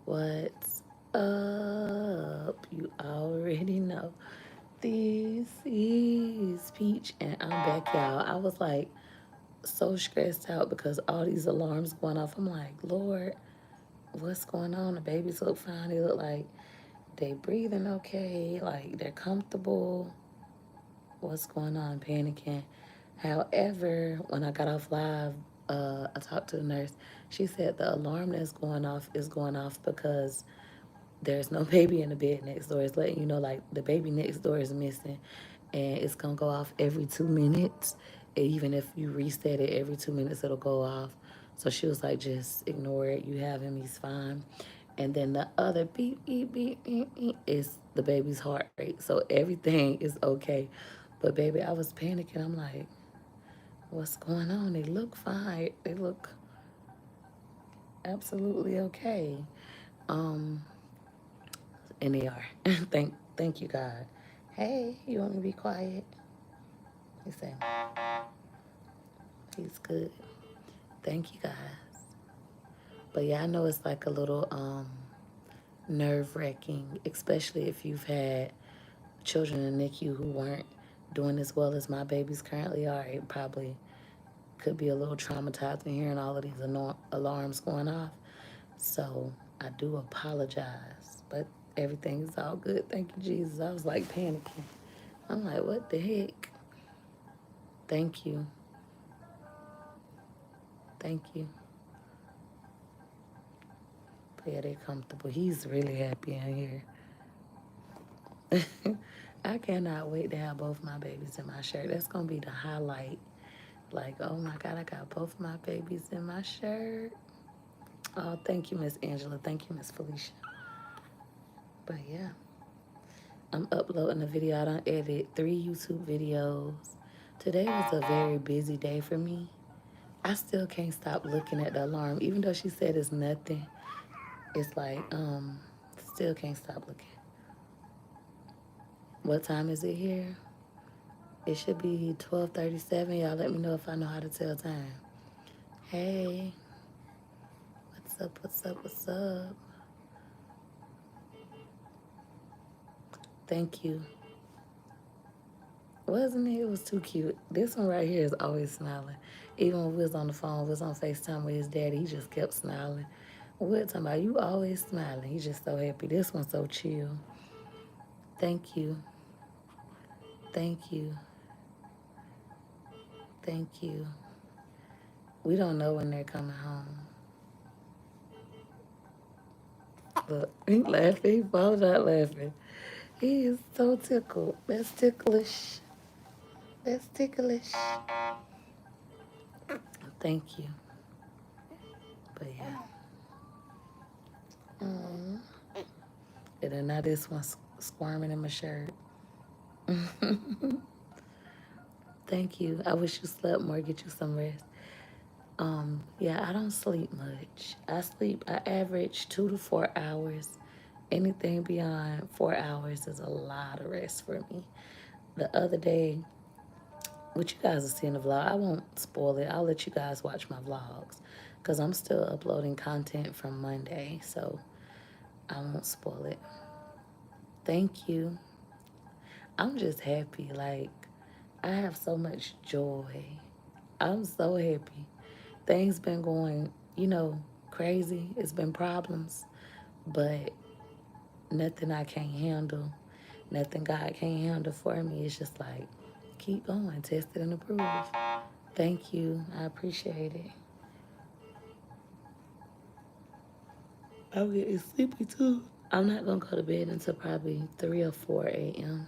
What's up? You already know. This is Peach, and I'm back, y'all. I was like so stressed out because all these alarms going off. I'm like, Lord, what's going on? The babies look fine. They look like they breathing okay, like they're comfortable. What's going on? Panicking. However, when I got off live, I talked to the nurse. She said the alarm that's going off is going off because there's no baby in the bed next door. It's letting you know like the baby next door is missing, and it's gonna go off every 2 minutes. Even if you reset it every 2 minutes, it'll go off. So she was like, just ignore it. You have him, he's fine. And then the other beep, beep, beep, beep, beep is the baby's heart rate. So everything is okay. But baby, I was panicking. I'm like, what's going on? They look fine. They look absolutely okay. Um, and they are. Thank you, God. Hey, you want me to be quiet? He said, he's good. Thank you, guys. But yeah, I know it's like a little nerve wracking, especially if you've had children in NICU who weren't doing as well as my babies currently are. It probably could be a little traumatizing hearing all of these alarms going off. So I do apologize, but everything is all good. Thank you, Jesus. I was like panicking. I'm like, what the heck? Thank you. Thank you. But yeah, they're comfortable. He's really happy in here. I cannot wait to have both my babies in my shirt. That's going to be the highlight. Like, oh my God, I got both my babies in my shirt. Oh, thank you, Miss Angela. Thank you, Miss Felicia. But yeah, I'm uploading a video. I done edited 3 YouTube videos. Today was a very busy day for me. I still can't stop looking at the alarm. Even though she said it's nothing, it's like, still can't stop looking. What time is it here? It should be 12:37. Y'all let me know if I know how to tell time. Hey, what's up, what's up, what's up? Thank you. Wasn't it? It was too cute. This one right here is always smiling. Even when we was on the phone, we was on FaceTime with his daddy, he just kept smiling. We're talking about you always smiling. He's just so happy. This one's so chill. Thank you. Thank you. Thank you. We don't know when they're coming home. Look, he laughing. He falls out laughing. He is so tickled. That's ticklish. That's ticklish. Thank you. But yeah. Mm. And then now this one's squirming in my shirt. Thank you. I wish you slept more, get you some rest. Yeah, I don't sleep much. I average 2 to 4 hours. Anything beyond 4 hours is a lot of rest for me. The other day, which you guys will see in the vlog, I won't spoil it. I'll let you guys watch my vlogs because I'm still uploading content from Monday, so I won't spoil it. Thank you. I'm just happy. Like, I have so much joy. I'm so happy. Things been going, crazy. It's been problems, but nothing I can't handle. Nothing God can't handle for me. It's just like, keep going, test it and approve. Thank you. I appreciate it. I'm getting sleepy too. I'm not gonna go to bed until probably 3 or 4 a.m.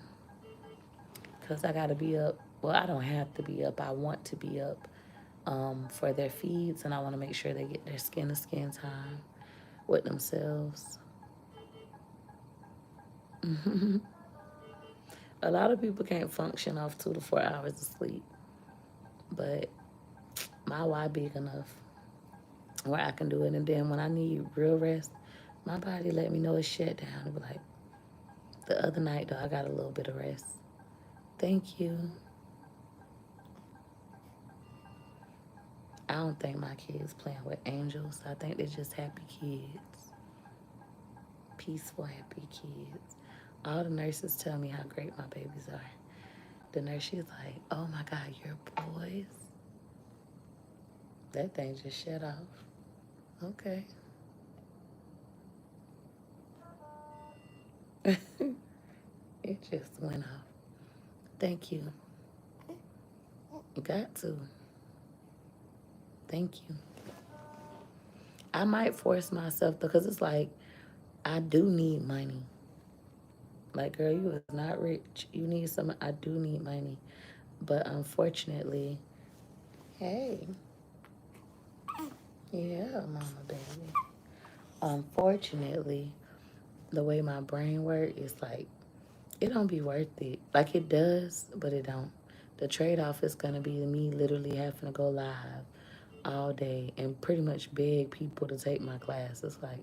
because I gotta be up. Well, I don't have to be up. I want to be up for their feeds, and I want to make sure they get their skin to skin time with themselves. A lot of people can't function off 2 to 4 hours of sleep, but my Y big enough where I can do it. And then when I need real rest, my body let me know it's shut down. It'll be like, the other night though, I got a little bit of rest. Thank you. I don't think my kids playing with angels. I think they're just happy kids. peaceful, happy kids. All the nurses tell me how great my babies are. The nurse, she's like, oh my God, you're boys? That thing just shut off. Okay. It just went off. Thank you. Got to. Thank you. I might force myself because it's like, I do need money. Like, girl, you is not rich. You need some. I do need money. But unfortunately, hey, yeah, mama, baby. Unfortunately, the way my brain works is like, it don't be worth it. Like, it does, but it don't. The trade-off is going to be me literally having to go live all day and pretty much beg people to take my class. It's like,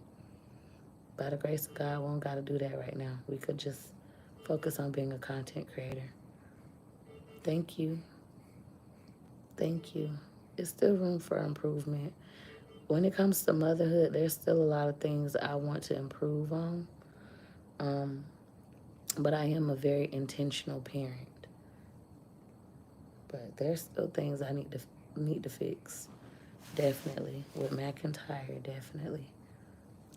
by the grace of God, we don't got to do that right now. We could just focus on being a content creator. Thank you. Thank you. It's still room for improvement. When it comes to motherhood, there's still a lot of things I want to improve on. But I am a very intentional parent. But there's still things I need to fix. Definitely. With McINTYRE, definitely.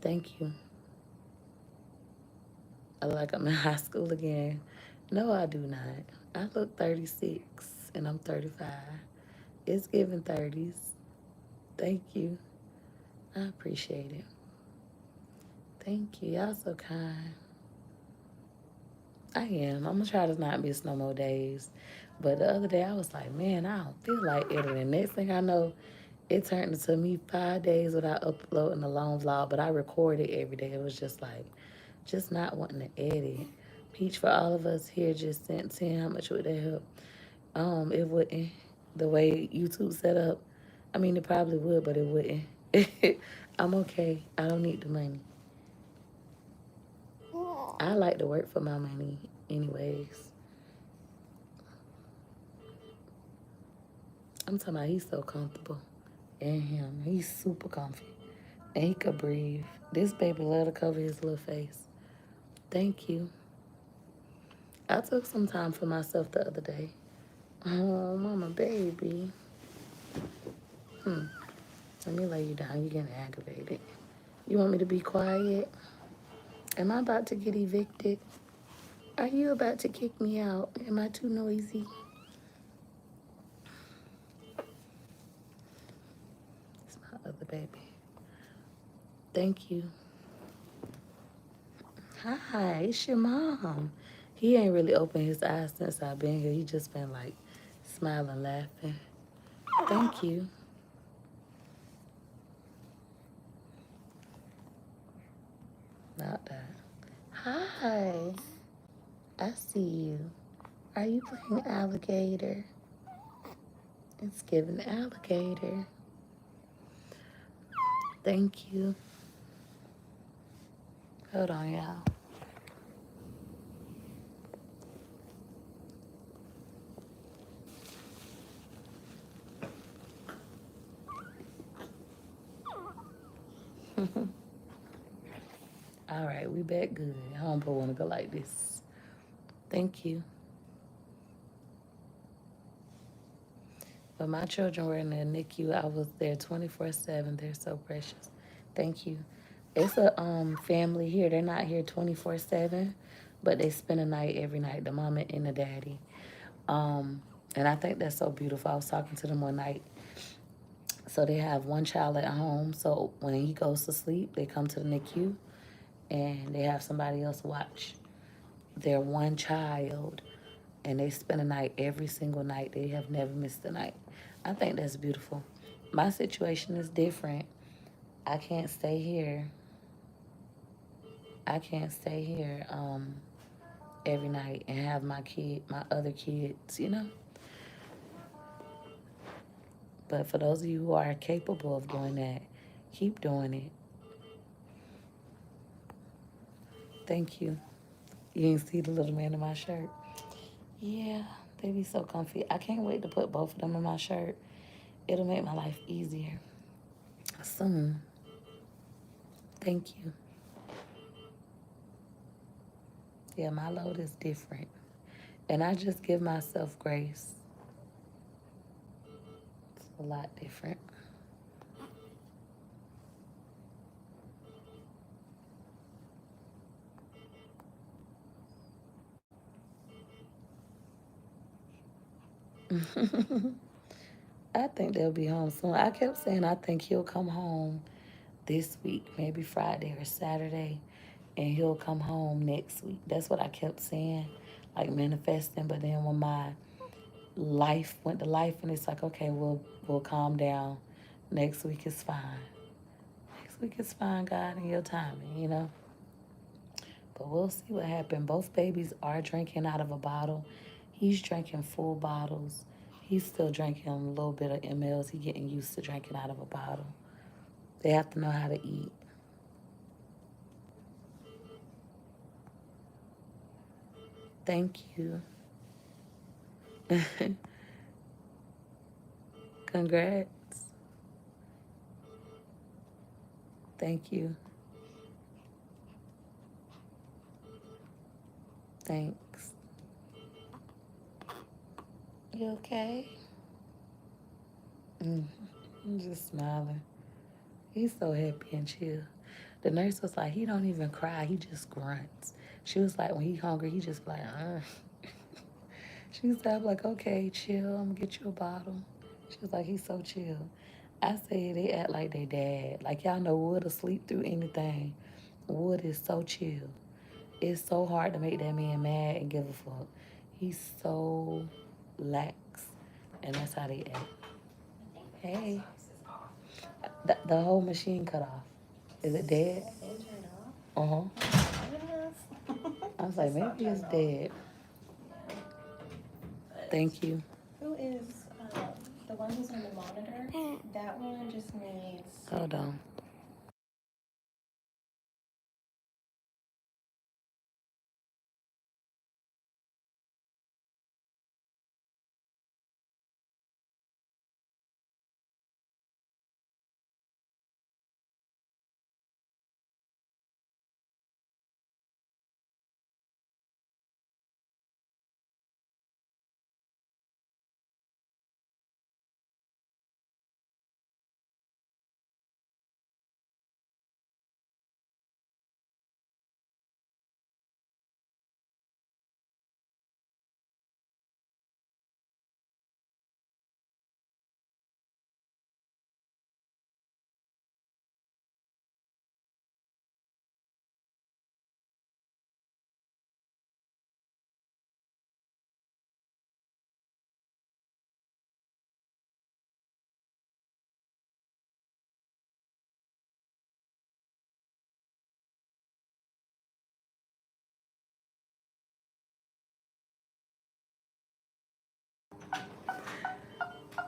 Thank you. I like I'm in high school again. No, I do not. I look 36 and I'm 35. It's giving 30s. Thank you. I appreciate it. Thank you. Y'all so kind. I am. I'm gonna try to not miss no more days. But the other day I was like, man, I don't feel like editing. Next thing I know, it turned into me 5 days without uploading a long vlog, but I recorded every day. It was just like, just not wanting to edit. Peach, for all of us here, just sent 10. How much would that help? It wouldn't. The way YouTube set up, I mean, it probably would, but it wouldn't. I'm okay. I don't need the money. I like to work for my money anyways. I'm talking about he's so comfortable. And him, he's super comfy. And he could breathe. This baby love to cover his little face. Thank you. I took some time for myself the other day. Oh, mama, baby. Let me lay you down. You're getting aggravated. You want me to be quiet? Am I about to get evicted? Are you about to kick me out? Am I too noisy? It's my other baby. Thank you. Hi, it's your mom. He ain't really opened his eyes since I've been here. He just been like smiling, laughing. Thank you. Not that. Hi. I see you. Are you playing alligator? It's giving alligator. Thank you. Hold on, y'all. All right, we back good. Homeboy wanna go like this. Thank you. When my children were in the NICU, I was there 24/7. They're so precious. Thank you. It's a family here. They're not here 24/7, but they spend a night every night, the mama and the daddy. And I think that's so beautiful. I was talking to them one night. So they have one child at home. So when he goes to sleep, they come to the NICU and they have somebody else watch their one child, and they spend a night every single night. They have never missed a night. I think that's beautiful. My situation is different. I can't stay here. I can't stay here every night and have my other kids, you know? But for those of you who are capable of doing that, keep doing it. Thank you. You didn't see the little man in my shirt? Yeah, they be so comfy. I can't wait to put both of them in my shirt. It'll make my life easier. Soon. Thank you. Yeah, my load is different. And I just give myself grace. It's a lot different. I think they'll be home soon. I kept saying I think he'll come home this week, maybe Friday or Saturday, and he'll come home next week. That's what I kept saying, like manifesting. But then when my life went to life, and it's like, okay, we'll calm down. Next week is fine. Next week is fine, God, in your timing, you know. But we'll see what happens. Both babies are drinking out of a bottle. He's drinking full bottles. He's still drinking a little bit of mLs. He's getting used to drinking out of a bottle. They have to know how to eat. Thank you. Congrats. Thank you. Thanks. You okay? Mm, I'm just smiling. He's so happy and chill. The nurse was like, he don't even cry. He just grunts. She was like, when he hungry, he just like, She said, I'm like, okay, chill. I'm gonna get you a bottle. She was like, he's so chill. I said, they act like they dad. Like, y'all know Wood will sleep through anything. Wood is so chill. It's so hard to make that man mad and give a fuck. He's so lax. And that's how they act. Hey, the whole machine cut off. Is it dead? Uh huh. I was like, maybe it's dead. Thank you. Who is the one who's on the monitor? That one just needs. Hold on.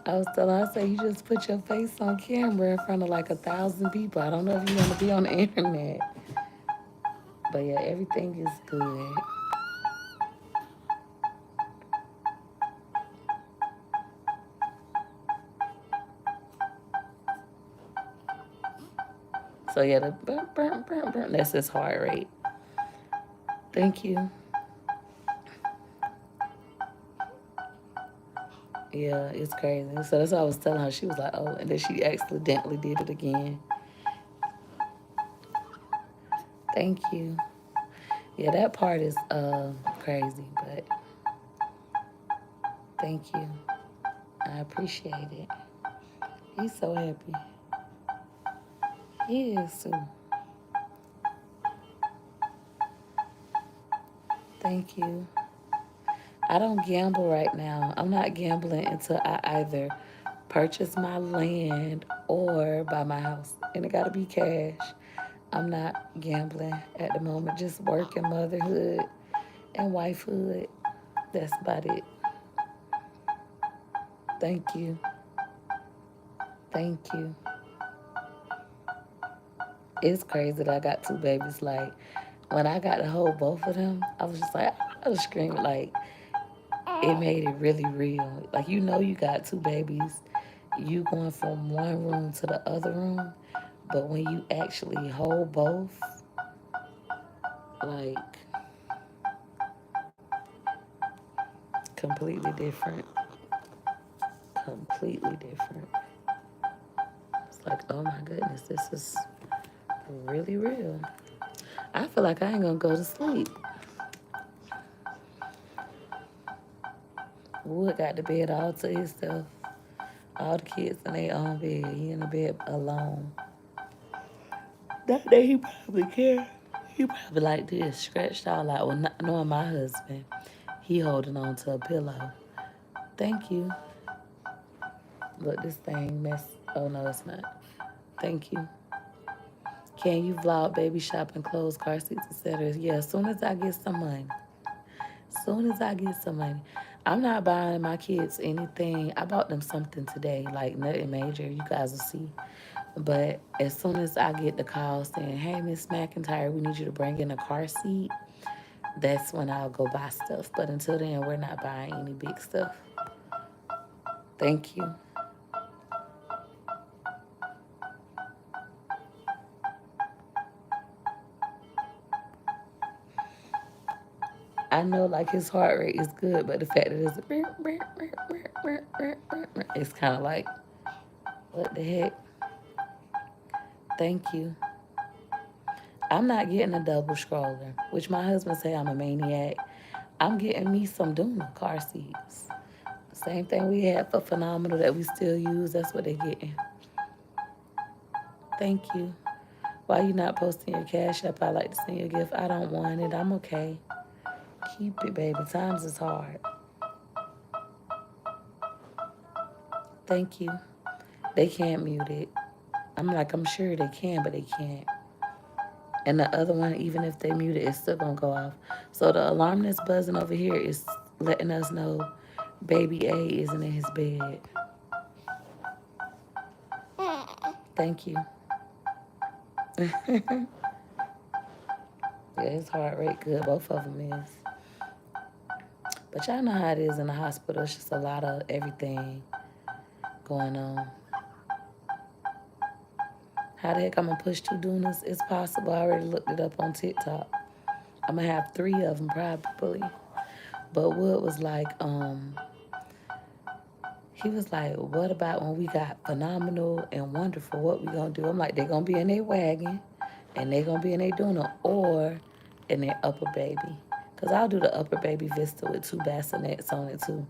I was telling her, I said, you just put your face on camera in front of like 1,000 people. I don't know if you want to be on the internet. But yeah, everything is good. So yeah, the burn, burn, burn, burn, that's his heart rate. Thank you. Yeah, it's crazy. So that's what I was telling her. She was like, oh, and then she accidentally did it again. Thank you. Yeah, that part is crazy, but thank you. I appreciate it. He's so happy. He is too. Thank you. I don't gamble right now. I'm not gambling until I either purchase my land or buy my house. And it gotta be cash. I'm not gambling at the moment. Just working motherhood and wifehood. That's about it. Thank you. Thank you. It's crazy that I got two babies. Like, when I got to hold both of them, I was just like, I was screaming. Like, it made it really real. Like, you know, you got two babies, you going from one room to the other room, but when you actually hold both, like, Completely different. Completely different. It's like, oh my goodness, this is really real. I feel like I ain't gonna go to sleep. Wood got the bed all to himself. All the kids in their own bed. He in the bed alone. That day he probably care. He probably like this, stretched out like, well, not knowing my husband, he holding on to a pillow. Thank you. Look, this thing mess. Oh no, it's not. Thank you. Can you vlog baby shopping, clothes, car seats, etc.? Yeah, as soon as I get some money. Soon as I get some money. I'm not buying my kids anything. I bought them something today, like nothing major. You guys will see. But as soon as I get the call saying, hey, Miss McIntyre, we need you to bring in a car seat, that's when I'll go buy stuff. But until then, we're not buying any big stuff. Thank you. I know like his heart rate is good, but the fact that it's kind of like, what the heck? Thank you. I'm not getting a double stroller, which my husband say I'm a maniac. I'm getting me some Duna car seats. Same thing we had for Phenomenal that we still use. That's what they're getting. Thank you. Why you not posting your cash app? I like to send you a gift. I don't want it. I'm okay. Keep it, baby. Times is hard. Thank you. They can't mute it. I'm like, I'm sure they can, but they can't. And the other one, even if they mute it, it's still gonna go off. So the alarm that's buzzing over here is letting us know baby A isn't in his bed. Thank you. Yeah, his heart rate good. Both of them is. But y'all know how it is in the hospital. It's just a lot of everything going on. How the heck I'm gonna push 2 Dunas? It's possible. I already looked it up on TikTok. I'm gonna have 3 of them probably. But Wood was like, he was like, what about when we got Phenomenal and Wonderful? What we gonna do? I'm like, they gonna be in their wagon and they gonna be in their Duna or in their upper baby. Because I'll do the upper baby Vista with 2 bassinets on it too.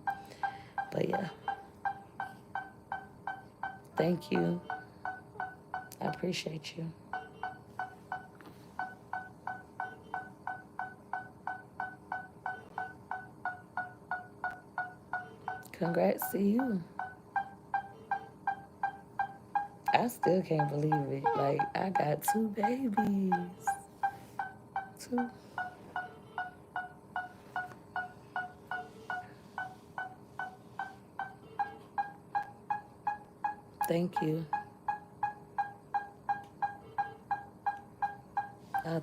But yeah. Thank you. I appreciate you. Congrats to you. I still can't believe it. Like, I got 2 babies. 2. Thank you.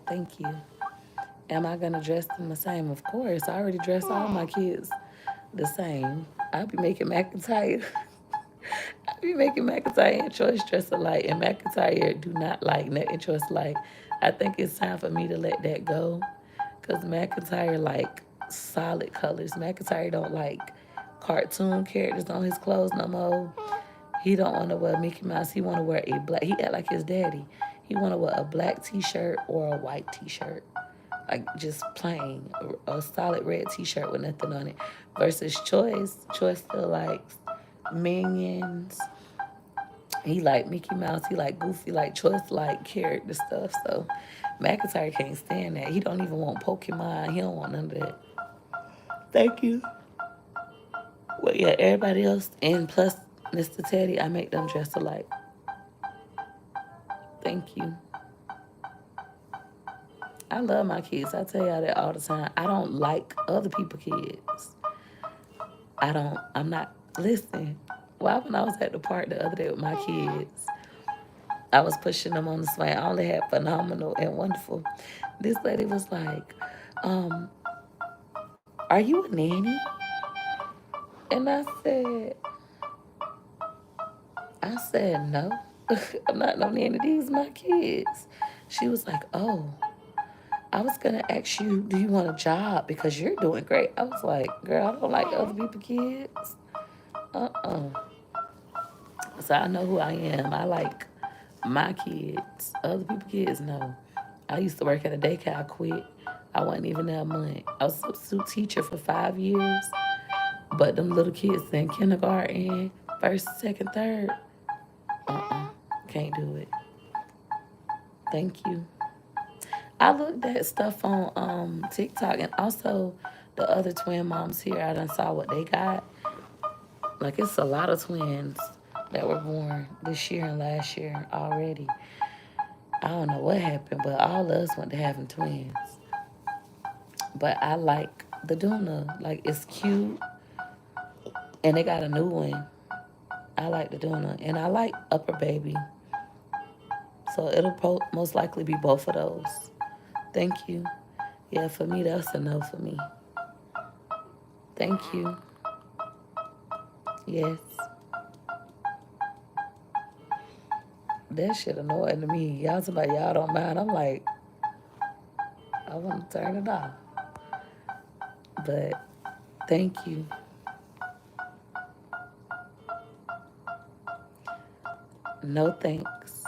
Thank you. Am I gonna dress them the same? Of course. I already dress all my kids the same. I'll be making McIntyre. I be making McIntyre and Choice dress alike, and McIntyre do not like nothing Choice like. I think it's time for me to let that go, cause McIntyre like solid colors. McIntyre don't like cartoon characters on his clothes no more. He don't want to wear Mickey Mouse. He want to wear a black. He act like his daddy. He want to wear a black T-shirt or a white T-shirt, like just plain, a solid red T-shirt with nothing on it. Versus Choice, Choice still likes Minions. He like Mickey Mouse. He like Goofy. Like Choice like character stuff. So McIntyre can't stand that. He don't even want Pokemon. He don't want none of that. Thank you. Well, yeah, everybody else, and plus Mr. Teddy, I make them dress alike. Thank you. I love my kids. I tell y'all that all the time. I don't like other people's kids. I'm not, listen, why when I was at the park the other day with my kids, I was pushing them on the swing. I only had Phenomenal and Wonderful. This lady was like, um, are you a nanny? And I said, no, I'm not no nanny. These my kids. She was like, oh. I was gonna ask you, do you want a job because you're doing great? I was like, girl, I don't like other people's kids. Uh-uh. So I know who I am. I like my kids. Other people's kids, no. I used to work at a daycare. I quit. I wasn't even there a month. I was a substitute teacher for 5 years. But them little kids in kindergarten, first, second, third, uh-uh. Can't do it. Thank you. I looked at stuff on TikTok, and also the other twin moms here. I done saw what they got. Like, it's a lot of twins that were born this year and last year already. I don't know what happened, but all of us went to having twins. But I like the Duna. Like, it's cute, and they got a new one. I like the Duna, and I like Upper Baby. So it'll most likely be both of those. Thank you. Yeah, for me, that's a no for me. Thank you. Yes. That shit annoying to me. Y'all talking about y'all don't mind. I'm like, I want to turn it off. But thank you. No thanks.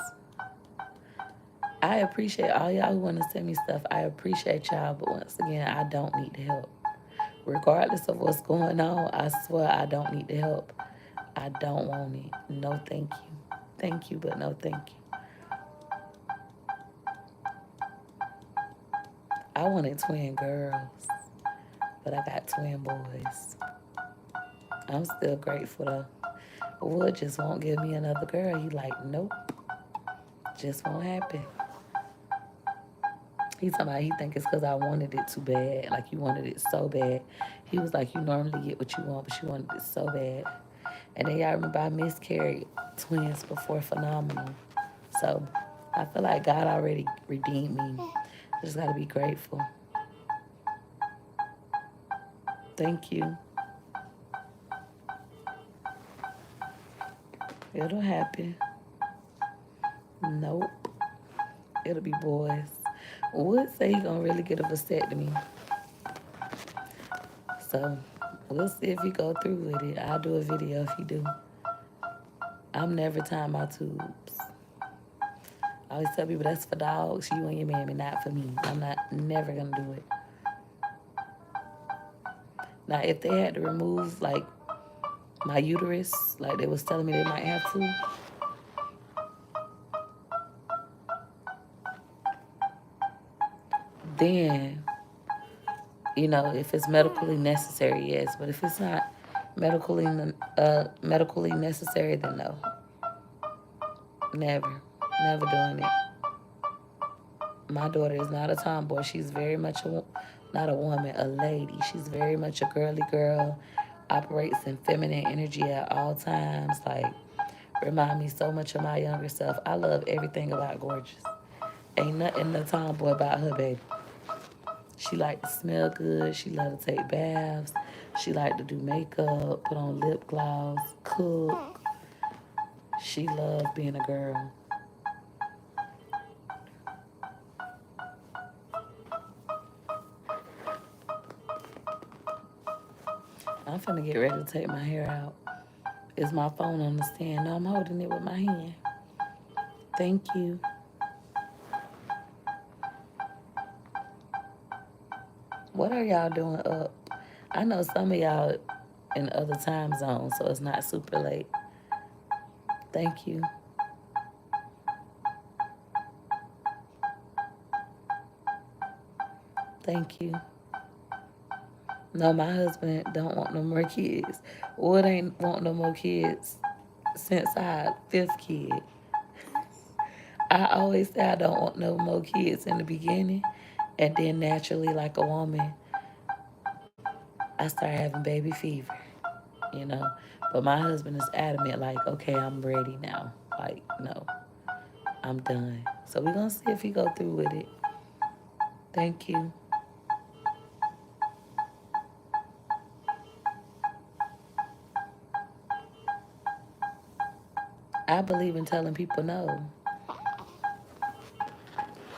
I appreciate all y'all who want to send me stuff. I appreciate y'all, but once again, I don't need the help. Regardless of what's going on, I swear I don't need the help. I don't want it. No thank you. Thank you, but no thank you. I wanted twin girls, but I got twin boys. I'm still grateful though. Wood just won't give me another girl. He like, nope, just won't happen. He talking about he think it's because I wanted it too bad. Like, you wanted it so bad. He was like, you normally get what you want, but you wanted it so bad. And then y'all remember I miscarried twins before Phenomenal. So I feel like God already redeemed me. I just got to be grateful. Thank you. It'll happen. Nope. It'll be boys. Wood say he gonna really get a vasectomy. So we'll see if he go through with it. I'll do a video if he do. I'm never tying my tubes. I always tell people that's for dogs, you and your mammy, not for me. I'm not never gonna do it. Now if they had to remove like my uterus, like they was telling me they might have to, then, you know, if it's medically necessary, yes. But if it's not medically necessary, then no. Never. Never doing it. My daughter is not a tomboy. She's very much not a woman, a lady. She's very much a girly girl, operates in feminine energy at all times. Like, remind me so much of my younger self. I love everything about Gorgeous. Ain't nothing a tomboy about her, baby. She like to smell good. She love to take baths. She like to do makeup, put on lip gloss, cook. She love being a girl. I'm finna get ready to take my hair out. Is my phone on the stand? No, I'm holding it with my hand. Thank you. What are y'all doing up? I know some of y'all in other time zones, so it's not super late. Thank you. Thank you. No, my husband don't want no more kids. Wood ain't want no more kids since I had fifth kid. I always say I don't want no more kids in the beginning, and then naturally, like a woman, I start having baby fever, you know. But my husband is adamant, like, okay, I'm ready now. Like, no, I'm done. So we're gonna see if he go through with it. Thank you. I believe in telling people no.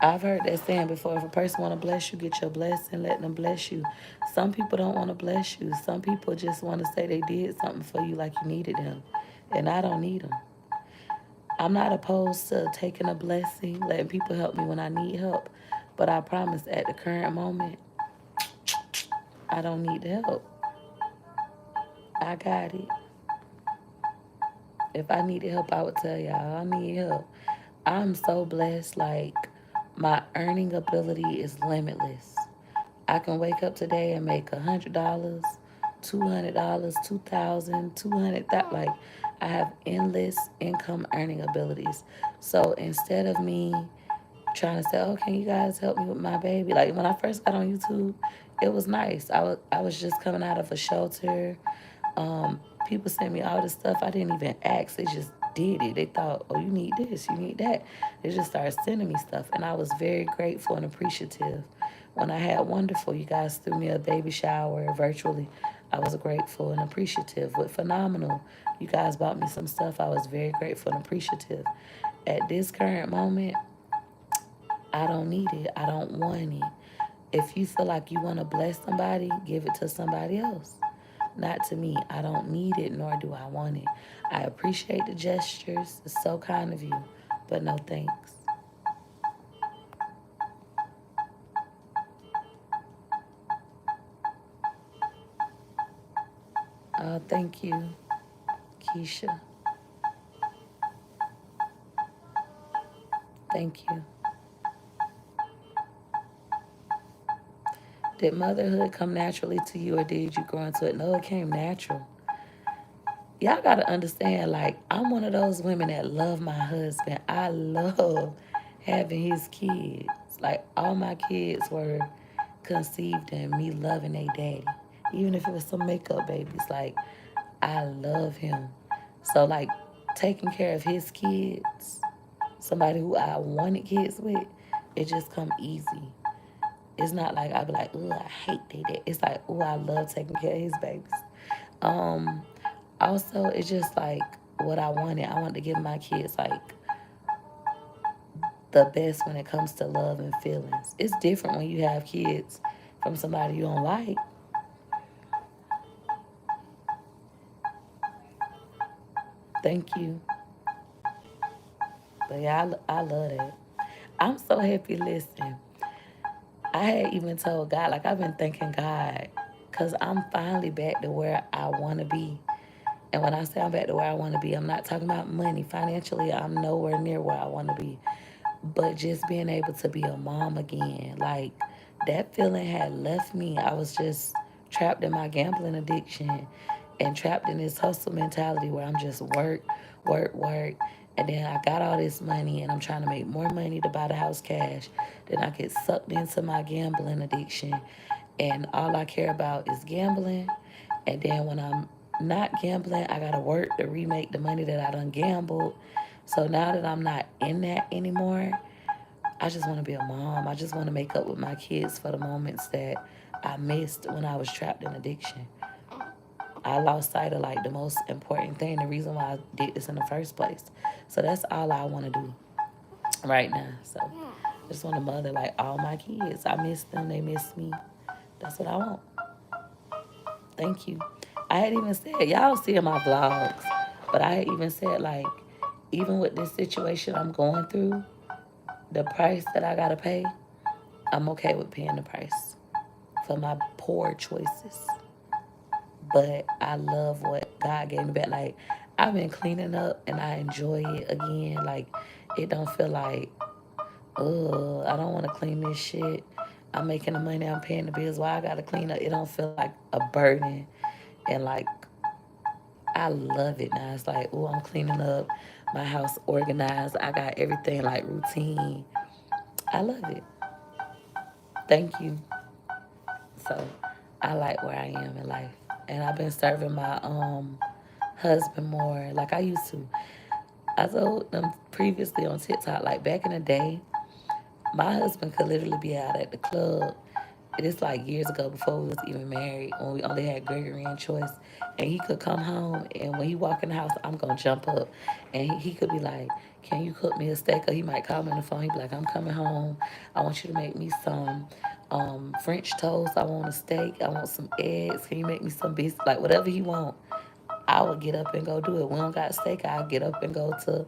I've heard that saying before. If a person want to bless you, get your blessing, let them bless you. Some people don't want to bless you. Some people just want to say they did something for you like you needed them. And I don't need them. I'm not opposed to taking a blessing, letting people help me when I need help. But I promise at the current moment, I don't need the help. I got it. If I needed help, I would tell y'all I need help. I'm so blessed. Like, my earning ability is limitless. I can wake up today and make $100, $200, 2,000, 200. That like, I have endless income earning abilities. So instead of me trying to say, "Oh, can you guys help me with my baby?" Like when I first got on YouTube, it was nice. I was just coming out of a shelter. People sent me all this stuff. I didn't even ask. They just did it. They thought, "Oh, you need this, you need that." They just started sending me stuff, and I was very grateful and appreciative. When I had Wonderful, you guys threw me a baby shower virtually. I was grateful and appreciative. With Phenomenal, you guys bought me some stuff. I was very grateful and appreciative. At this current moment, I don't need it. I don't want it. If you feel like you want to bless somebody, give it to somebody else. Not to me. I don't need it, nor do I want it. I appreciate the gestures. It's so kind of you, but no thanks. Thank you, Keisha. Thank you. Did motherhood come naturally to you, or did you grow into it? No, it came natural. Y'all gotta understand, like, I'm one of those women that love my husband. I love having his kids. Like, all my kids were conceived in me loving a daddy. Even if it was some makeup babies, like, I love him. So, like, taking care of his kids, somebody who I wanted kids with, it just come easy. It's not like I be like, oh, I hate that. It's like, oh, I love taking care of his babies. Um, Also, it's just like what I wanted. I wanted to give my kids like the best when it comes to love and feelings. It's different when you have kids from somebody you don't like. Thank you. But yeah, I love that. I'm so happy. Listen, I had even told God, like, I've been thanking God because I'm finally back to where I want to be. And when I say I'm back to where I want to be, I'm not talking about money. Financially, I'm nowhere near where I want to be. But just being able to be a mom again, like, that feeling had left me. I was just trapped in my gambling addiction and trapped in this hustle mentality where I'm just work, work, work. And then I got all this money and I'm trying to make more money to buy the house cash. Then I get sucked into my gambling addiction. And all I care about is gambling. And then when I'm not gambling, I gotta work to remake the money that I done gambled. So now that I'm not in that anymore, I just want to be a mom. I just want to make up with my kids for the moments that I missed when I was trapped in addiction. I lost sight of like the most important thing, the reason why I did this in the first place. So that's all I want to do right now. So I just want to mother like all my kids. I miss them. They miss me. That's what I want. Thank you. I had even said, y'all see in my vlogs, but I had even said like, even with this situation I'm going through, the price that I gotta pay, I'm okay with paying the price for my poor choices. But I love what God gave me back. Like, I've been cleaning up and I enjoy it again. Like, it don't feel like, oh, I don't want to clean this shit. I'm making the money, I'm paying the bills. Why I gotta clean up? It don't feel like a burden. And like, I love it now. It's like, oh, I'm cleaning up, my house organized. I got everything like routine. I love it. Thank you. So I like where I am in life. And I've been serving my husband more like I used to. I told them previously on TikTok, like back in the day, my husband could literally be out at the club It is like years ago before we was even married, when we only had Gregory and Choice, and he could come home, and when he walk in the house, I'm gonna jump up, and he could be like, "Can you cook me a steak?" Or he might call me on the phone. He'd be like, "I'm coming home. I want you to make me some French toast. I want a steak. I want some eggs. Can you make me some biscuits?" Like whatever he want, I would get up and go do it. We don't got steak. I get up and go to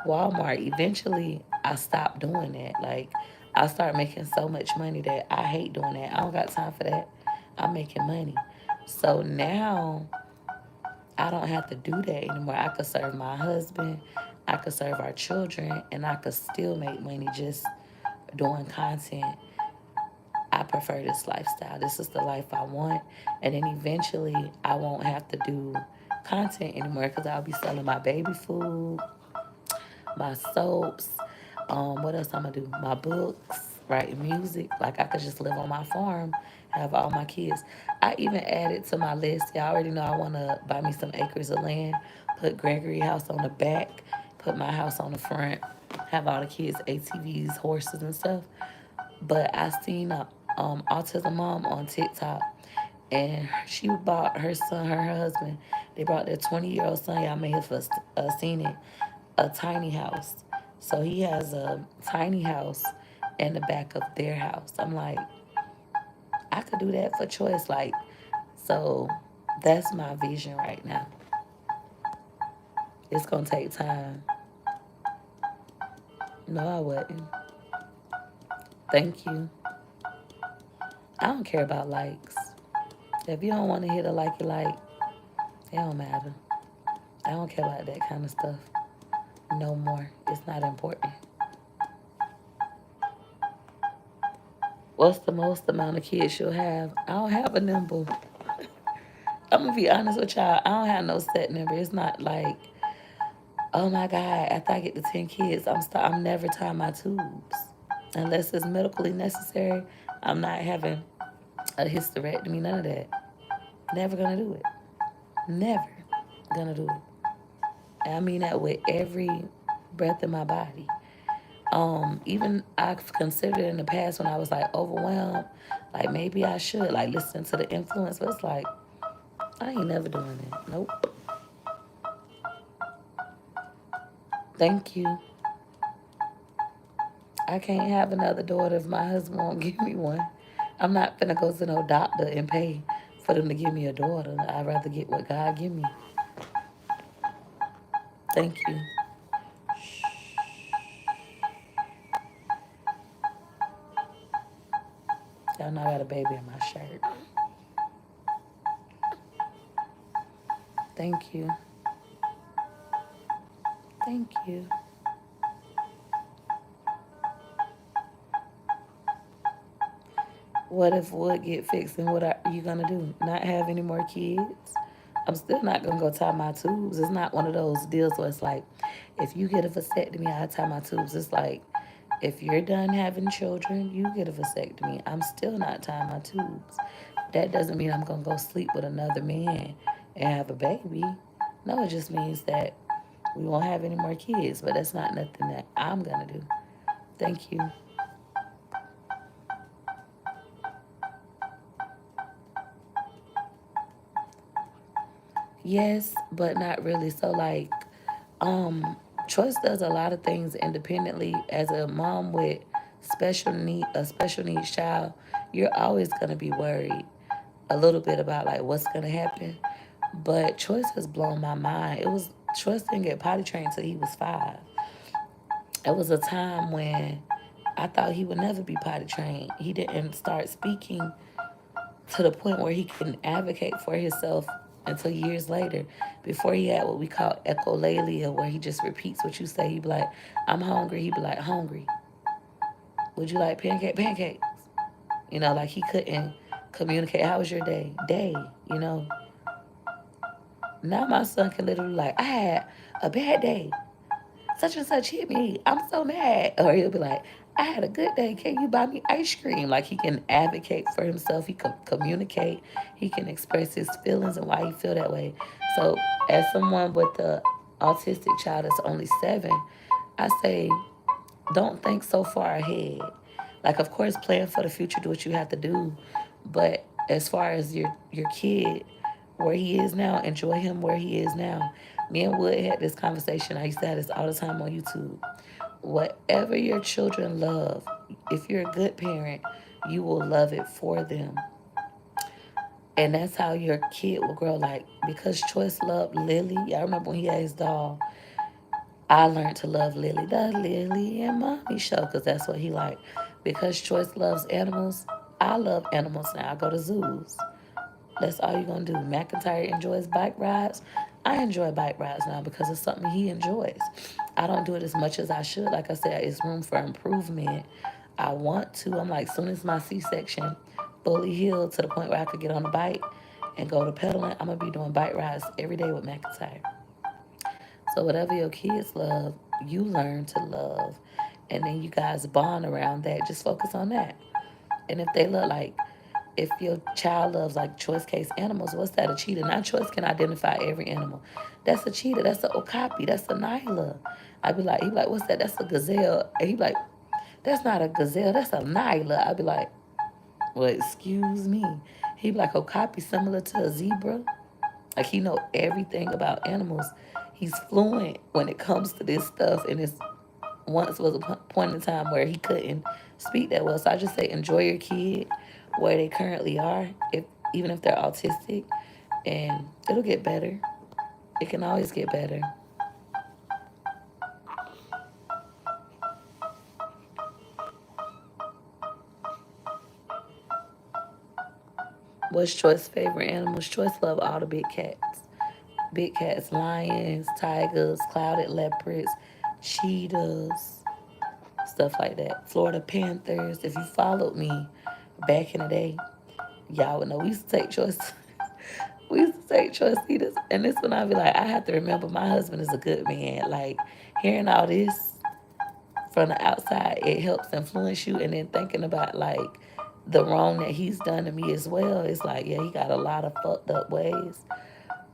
Walmart. Eventually, I stopped doing that. Like, I started making so much money that I hate doing that. I don't got time for that. I'm making money. So now I don't have to do that anymore. I could serve my husband, I could serve our children, and I could still make money just doing content. I prefer this lifestyle. This is the life I want. And then eventually, I won't have to do content anymore because I'll be selling my baby food, my soaps. What else I'm gonna do? My books, writing music. Like I could just live on my farm, have all my kids. I even added to my list. Y'all already know I wanna buy me some acres of land, put Gregory house on the back, put my house on the front, have all the kids ATVs, horses and stuff. But I seen a autism mom on TikTok, and she bought her son, her husband. They brought their 20-year-old son. Y'all may have seen it, a tiny house. So he has a tiny house in the back of their house. I'm like, I could do that for Choice. Like, so that's my vision right now. It's gonna take time. No, I wouldn't. Thank you. I don't care about likes. If you don't want to hit a like, you like, it don't matter. I don't care about that kind of stuff no more. It's not important. What's the most amount of kids you'll have? I don't have a number. I'm gonna be honest with y'all. I don't have no set number. It's not like, oh my God, after I get to 10 kids, I'm never tying my tubes unless it's medically necessary. I'm not having a hysterectomy. None of that. Never gonna do it. Never gonna do it. I mean that with every breath in my body. Even I've considered in the past when I was like overwhelmed, like maybe I should like listen to the influence, but it's like I ain't never doing it. Nope. Thank you. I can't have another daughter if my husband won't give me one. I'm not gonna go to no doctor and pay for them to give me a daughter. I'd rather get what God give me. Thank you. Y'all know I got a baby in my shirt. Thank you. Thank you. What if wood get fixed and what are you gonna do? Not have any more kids? I'm still not gonna go tie my tubes. It's not one of those deals where it's like, if you get a vasectomy, I tie my tubes. It's like, if you're done having children, you get a vasectomy. I'm still not tying my tubes. That doesn't mean I'm gonna go sleep with another man and have a baby. No, it just means that we won't have any more kids. But that's not nothing that I'm gonna do. Thank you. Yes, but not really. So like, um, Choice does a lot of things independently. As a mom with a special needs child, you're always gonna be worried a little bit about like what's gonna happen. But Choice has blown my mind. Choice didn't get potty trained until he was 5. It was a time when I thought he would never be potty trained. He didn't start speaking to the point where he can advocate for himself until years later. Before he had what we call echolalia, where he just repeats what you say. He'd be like, I'm hungry. He'd be like, hungry. Would you like pancakes? Like he couldn't communicate. How was your day? Day, you know. Now my son can literally like, I had a bad day. Such and such hit me. I'm so mad. Or he'll be like, I had a good day. Can you buy me ice cream? Like he can advocate for himself. He can communicate. He can express his feelings and why he feel that way. So as someone with the autistic child that's only 7, I say, don't think so far ahead. Like, of course, plan for the future, do what you have to do. But as far as your kid, where he is now, enjoy him where he is now. Me and Wood had this conversation. I used to have this all the time on YouTube. Whatever your children love, if you're a good parent, you will love it for them. And that's how your kid will grow. Like, because Choice loved Lily. I remember when he had his doll, I learned to love Lily, the Lily and Mommy show, because that's what he liked. Because Choice loves animals, I love animals now. I go to zoos. That's all you're going to do. McIntyre enjoys bike rides. I enjoy bike rides now because it's something he enjoys. I don't do it as much as I should. Like I said, it's room for improvement. I want to. I'm like, soon as my C-section fully healed to the point where I could get on a bike and go to pedaling, I'm going to be doing bike rides every day with McIntyre. So whatever your kids love, you learn to love. And then you guys bond around that. Just focus on that. And if they look like, if your child loves like choice case animals, what's that? A cheetah. Not choice can identify every animal. That's a cheetah. That's an okapi. That's a nyla. I'd be like, he'd be like, what's that? That's a gazelle. And he'd be like, that's not a gazelle. That's a nyla. I'd be like, well, excuse me. He'd be like, okapi similar to a zebra. Like he know everything about animals. He's fluent when it comes to this stuff, and it's once was a point in time where he couldn't speak that well. So I just say enjoy your kid where they currently are, if even if they're autistic, and it'll get better. It can always get better. What's Choice favorite animals? Choice love all the big cats. Big cats, lions, tigers, clouded leopards, cheetahs, stuff like that. Florida Panthers. If you followed me back in the day, y'all would know we used to take choice. We used to take choice eaters, and this one I'd be like, I have to remember my husband is a good man. Like hearing all this from the outside, it helps influence you, and then thinking about like the wrong that he's done to me as well. It's like, yeah, he got a lot of fucked up ways.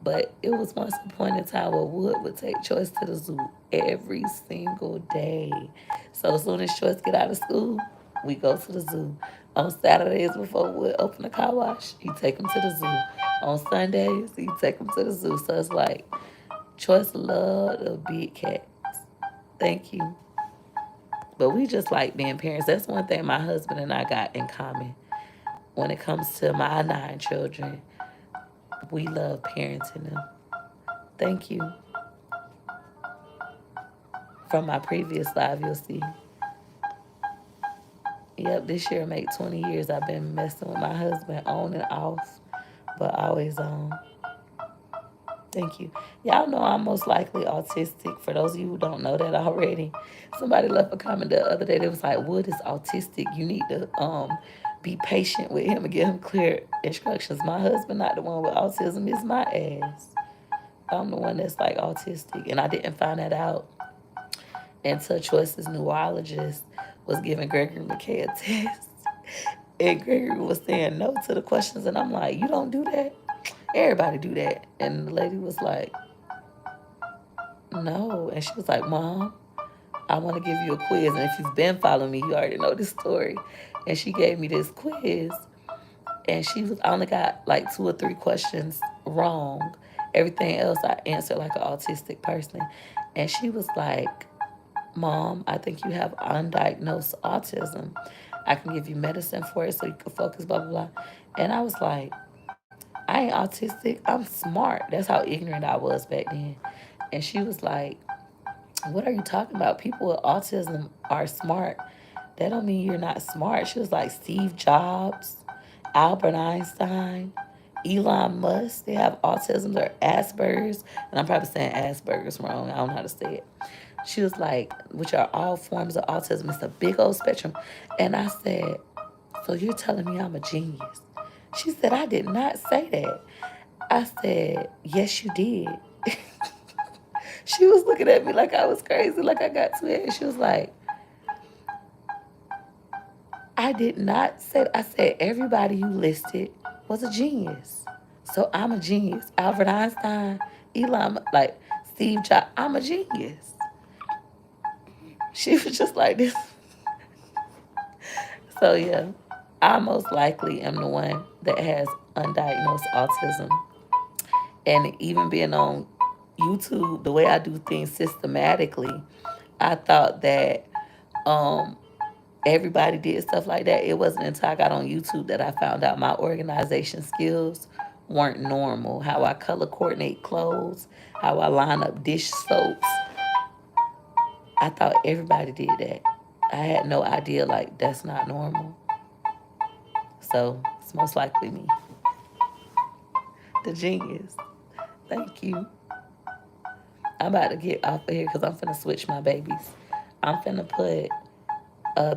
But it was once a point in time where Wood would take Choice to the zoo every single day. So as soon as Choice get out of school, we go to the zoo. On Saturdays before Wood open the car wash, he take him to the zoo. On Sundays, he take him to the zoo. So it's like Choice love the big cats. Thank you. But we just like being parents. That's one thing my husband and I got in common. When it comes to my 9 children, we love parenting them. Thank you. From my previous live, you'll see. Yep, this year make 20 years I've been messing with my husband on and off, but always on. Thank you. Y'all know I'm most likely autistic. For those of you who don't know that already, somebody left a comment the other day that was like, Wood is autistic. You need to be patient with him and give him clear instructions. My husband not the one with autism, it's my ass. I'm the one that's like autistic. And I didn't find that out until Choice's neurologist was giving Gregory McKay a test. And Gregory was saying no to the questions. And I'm like, you don't do that? Everybody do that. And the lady was like, no. And she was like, Mom, I want to give you a quiz. And if you've been following me, you already know this story. And she gave me this quiz. And I only got like 2 or 3 questions wrong. Everything else I answered like an autistic person. And she was like, Mom, I think you have undiagnosed autism. I can give you medicine for it so you can focus, blah, blah, blah. And I was like, I ain't autistic. I'm smart. That's how ignorant I was back then. And she was like, what are you talking about? People with autism are smart. That don't mean you're not smart. She was like, Steve Jobs, Albert Einstein, Elon Musk, they have autism or Asperger's. And I'm probably saying Asperger's wrong. I don't know how to say it. She was like, which are all forms of autism. It's a big old spectrum. And I said, so you're telling me I'm a genius? She said, I did not say that. I said, yes, you did. She was looking at me like I was crazy, like I got too head. She was like, I did not say, I said, everybody you listed was a genius. So I'm a genius. Albert Einstein, Elon, like Steve Jobs, I'm a genius. She was just like this. So yeah, I most likely am the one that has undiagnosed autism. And even being on YouTube, the way I do things systematically, I thought that um, everybody did stuff like that. It wasn't until I got on YouTube that I found out my organization skills weren't normal. How I color coordinate clothes, how I line up dish soaps. I thought everybody did that. I had no idea, like, that's not normal. So it's most likely me, the genius. Thank you. I'm about to get off of here because I'm finna switch my babies. I'm finna put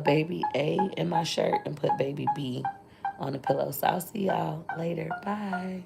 baby A in my shirt and put baby B on the pillow. So I'll see y'all later. Bye.